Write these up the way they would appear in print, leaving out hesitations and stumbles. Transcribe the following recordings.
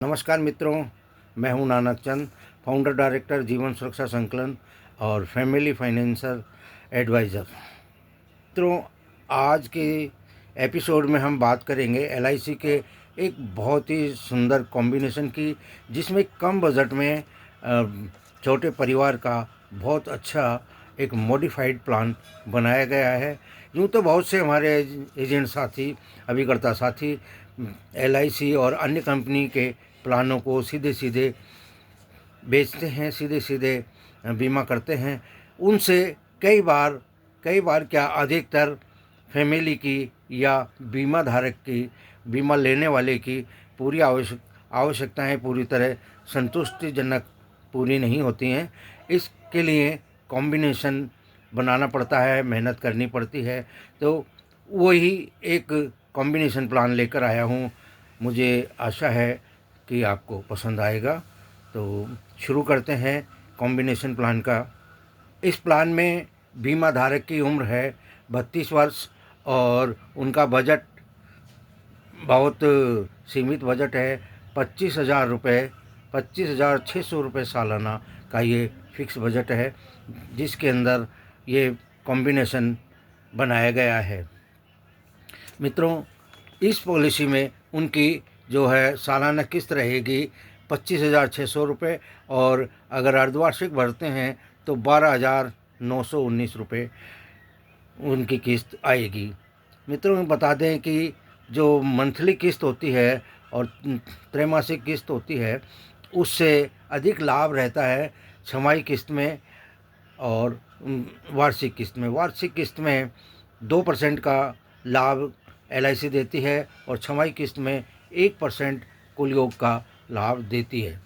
नमस्कार मित्रों, मैं हूं नानक चंद, फाउंडर डायरेक्टर जीवन सुरक्षा संकलन और फैमिली फाइनेंशियल एडवाइज़र। मित्रों, आज के एपिसोड में हम बात करेंगे एलआईसी के एक बहुत ही सुंदर कॉम्बिनेशन की, जिसमें कम बजट में छोटे परिवार का बहुत अच्छा एक मॉडिफाइड प्लान बनाया गया है। यूँ तो बहुत से हमारे एजेंट साथी, अभिकर्ता साथी एलआईसी और अन्य कंपनी के प्लानों को सीधे सीधे बेचते हैं, सीधे सीधे बीमा करते हैं। उनसे कई बार क्या अधिकतर फैमिली की या बीमा धारक की, बीमा लेने वाले की पूरी आवश्यकताएं पूरी तरह संतुष्टिजनक पूरी नहीं होती हैं। इसके लिए कॉम्बिनेशन बनाना पड़ता है, मेहनत करनी पड़ती है। तो वही एक कॉम्बिनेशन प्लान लेकर आया हूँ। मुझे आशा है कि आपको पसंद आएगा। तो शुरू करते हैं कॉम्बिनेशन प्लान का। इस प्लान में बीमा धारक की उम्र है 32 वर्ष और उनका बजट बहुत सीमित बजट है। 25,000 रुपये, 25,600 रुपये सालाना का ये फिक्स बजट है, जिसके अंदर ये कॉम्बिनेशन बनाया गया है। मित्रों, इस पॉलिसी में उनकी जो है सालाना किस्त रहेगी 25,600 रुपये, और अगर अर्धवार्षिक भरते हैं तो 12,919 रुपये उनकी किस्त आएगी। मित्रों, बता दें कि जो मंथली किस्त होती है और त्रैमासिक किस्त होती है, उससे अधिक लाभ रहता है छमाही किस्त में और वार्षिक किस्त में। वार्षिक किस्त में 2% का लाभ एलआईसी देती है और छमाही किस्त में 1% कुल योग का लाभ देती है।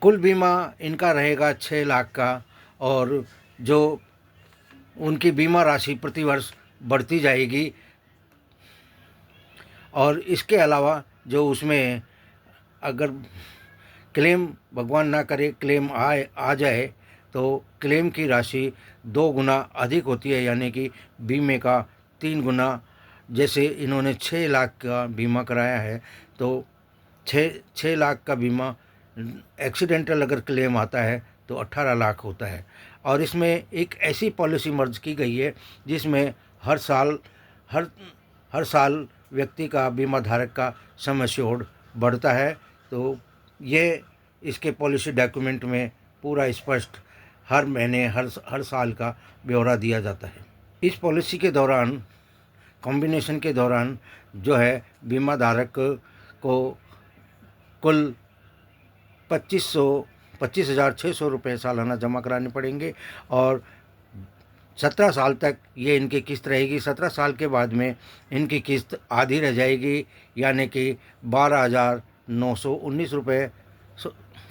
कुल बीमा इनका रहेगा 6 लाख का, और जो उनकी बीमा राशि प्रतिवर्ष बढ़ती जाएगी। और इसके अलावा जो उसमें अगर क्लेम, भगवान ना करे क्लेम आ जाए, तो क्लेम की राशि 2 गुना अधिक होती है, यानी कि बीमे का 3 गुना। जैसे इन्होंने 6 लाख का बीमा कराया है, तो 6 लाख का बीमा एक्सीडेंटल अगर क्लेम आता है तो 18 लाख होता है। और इसमें एक ऐसी पॉलिसी मर्ज की गई है जिसमें हर साल व्यक्ति का, बीमा धारक का सम एश्योर्ड बढ़ता है। तो ये इसके पॉलिसी डॉक्यूमेंट में पूरा स्पष्ट हर महीने, हर साल का ब्यौरा दिया जाता है। इस पॉलिसी के दौरान, कॉम्बिनेशन के दौरान जो है, बीमा धारक को कुल 25,600 रुपये सालाना जमा कराने पड़ेंगे, और 17 साल तक ये इनकी किस्त रहेगी। 17 साल के बाद में इनकी किस्त आधी रह जाएगी, यानी कि 12,919 रुपये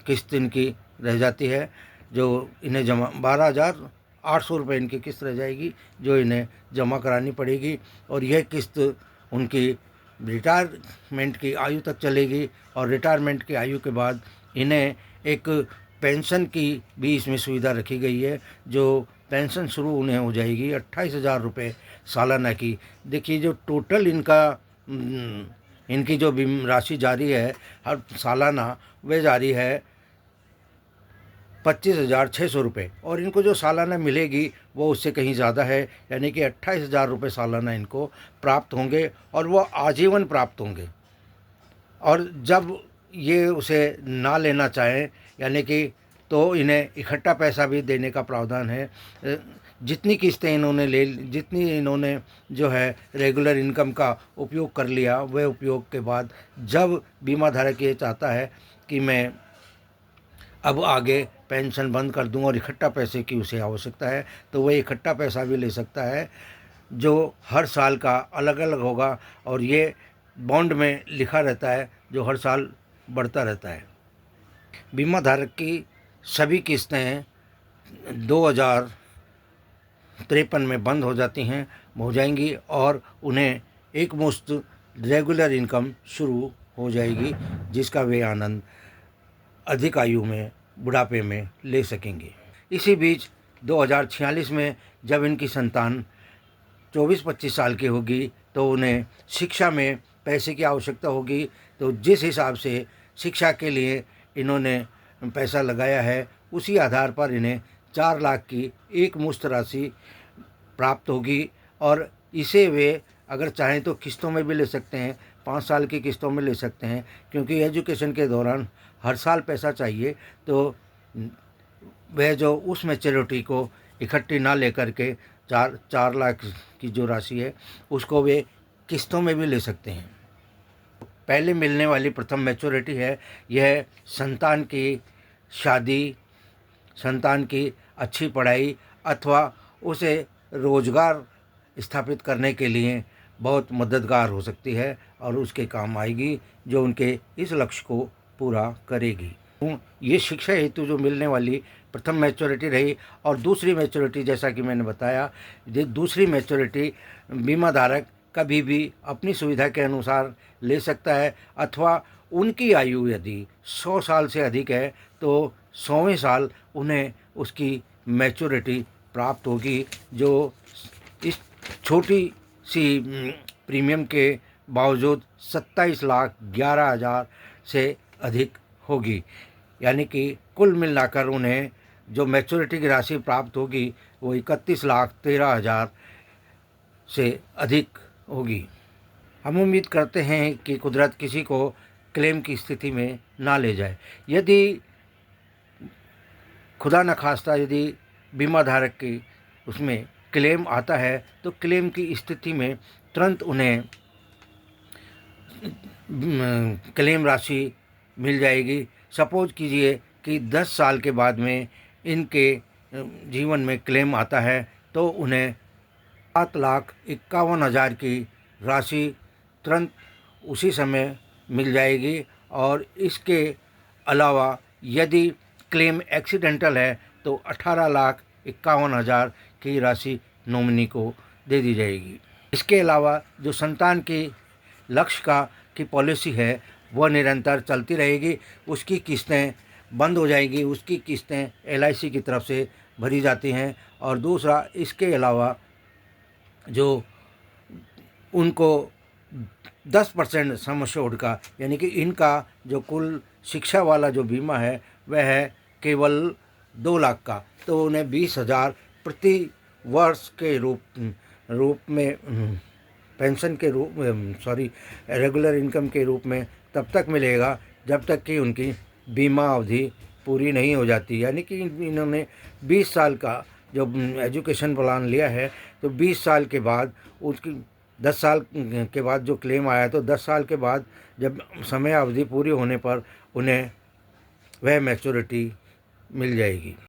किस्त इनकी रह जाती है, जो इन्हें जमा 12,800 रुपये इनकी किस्त रह जाएगी, जो इन्हें जमा करानी पड़ेगी। और यह किस्त उनकी रिटायरमेंट की आयु तक चलेगी, और रिटायरमेंट की आयु के बाद इन्हें एक पेंशन की भी इसमें सुविधा रखी गई है। जो पेंशन शुरू उन्हें हो जाएगी 28,000 रुपये सालाना की। देखिए, जो टोटल इनकी जो राशि जारी है हर सालाना, वह जारी है 25,600 रुपये, और इनको जो सालाना मिलेगी वो उससे कहीं ज़्यादा है, यानी कि 28,000 रुपये सालाना इनको प्राप्त होंगे, और वो आजीवन प्राप्त होंगे। और जब ये उसे ना लेना चाहें, यानी कि, तो इन्हें इकट्ठा पैसा भी देने का प्रावधान है। जितनी किस्तें इन्होंने जितनी इन्होंने जो है रेगुलर इनकम का उपयोग कर लिया, वह उपयोग के बाद जब बीमा धारक ये चाहता है कि मैं अब आगे पेंशन बंद कर दूं और इकट्ठा पैसे की उसे आवश्यकता है, तो वह इकट्ठा पैसा भी ले सकता है, जो हर साल का अलग अलग होगा, और ये बॉन्ड में लिखा रहता है, जो हर साल बढ़ता रहता है। बीमा धारक की सभी किस्तें 2053 में बंद हो जाएंगी, और उन्हें एक मुश्त रेगुलर इनकम शुरू हो जाएगी, जिसका वे आनंद अधिक आयु में, बुढ़ापे में ले सकेंगे। इसी बीच 2046 में जब इनकी संतान 24-25 साल की होगी, तो उन्हें शिक्षा में पैसे की आवश्यकता होगी तो जिस हिसाब से शिक्षा के लिए इन्होंने पैसा लगाया है उसी आधार पर इन्हें 4 लाख की एक मुश्त राशि प्राप्त होगी। और इसे वे अगर चाहें तो किस्तों में भी ले सकते हैं, 5 साल की किस्तों में ले सकते हैं, क्योंकि एजुकेशन के दौरान हर साल पैसा चाहिए। तो वह जो उस मैच्योरिटी को इकट्ठी ना लेकर के 4 लाख की जो राशि है उसको वे किस्तों में भी ले सकते हैं। पहले मिलने वाली प्रथम मैच्योरिटी है यह संतान की शादी, संतान की अच्छी पढ़ाई अथवा उसे रोजगार स्थापित करने के लिए बहुत मददगार हो सकती है और उसके काम आएगी, जो उनके इस लक्ष्य को पूरा करेगी। ये शिक्षा हेतु जो मिलने वाली प्रथम मैच्योरिटी रही। और दूसरी मैच्योरिटी, जैसा कि मैंने बताया, ये दूसरी मैच्योरिटी बीमा धारक कभी भी अपनी सुविधा के अनुसार ले सकता है, अथवा उनकी आयु यदि 100 साल से अधिक है तो 100वें साल उन्हें उसकी मैच्योरिटी प्राप्त होगी, जो इस छोटी सी प्रीमियम के बावजूद 27,11,000 से अधिक होगी। यानी कि कुल मिलाकर उन्हें जो मैच्योरिटी की राशि प्राप्त होगी वो 31,13,000 से अधिक होगी। हम उम्मीद करते हैं कि कुदरत किसी को क्लेम की स्थिति में ना ले जाए। यदि खुदा न खास्ता यदि बीमा धारक की उसमें क्लेम आता है तो क्लेम की स्थिति में तुरंत उन्हें क्लेम राशि मिल जाएगी। सपोज कीजिए कि 10 साल के बाद में इनके जीवन में क्लेम आता है तो उन्हें 7,51,000 की राशि तुरंत उसी समय मिल जाएगी। और इसके अलावा यदि क्लेम एक्सीडेंटल है तो 18,51,000 की राशि नॉमिनी को दे दी जाएगी। इसके अलावा जो संतान की लक्ष्य की पॉलिसी है वह निरंतर चलती रहेगी, उसकी किस्तें बंद हो जाएंगी, उसकी किस्तें LIC की तरफ से भरी जाती हैं। और दूसरा, इसके अलावा जो उनको 10% सम एश्योर्ड का, यानी कि इनका जो कुल शिक्षा वाला जो बीमा है वह है केवल 2 लाख का, तो उन्हें 20,000 प्रति वर्ष के रूप में पेंशन के रूप में रेगुलर इनकम के रूप में तब तक मिलेगा जब तक कि उनकी बीमा अवधि पूरी नहीं हो जाती। यानी कि इन्होंने 20 साल का जो एजुकेशन प्लान लिया है तो 20 साल के बाद उसकी 10 साल के बाद जो क्लेम आया तो 10 साल के बाद जब समय अवधि पूरी होने पर उन्हें वह मैच्योरिटी मिल जाएगी।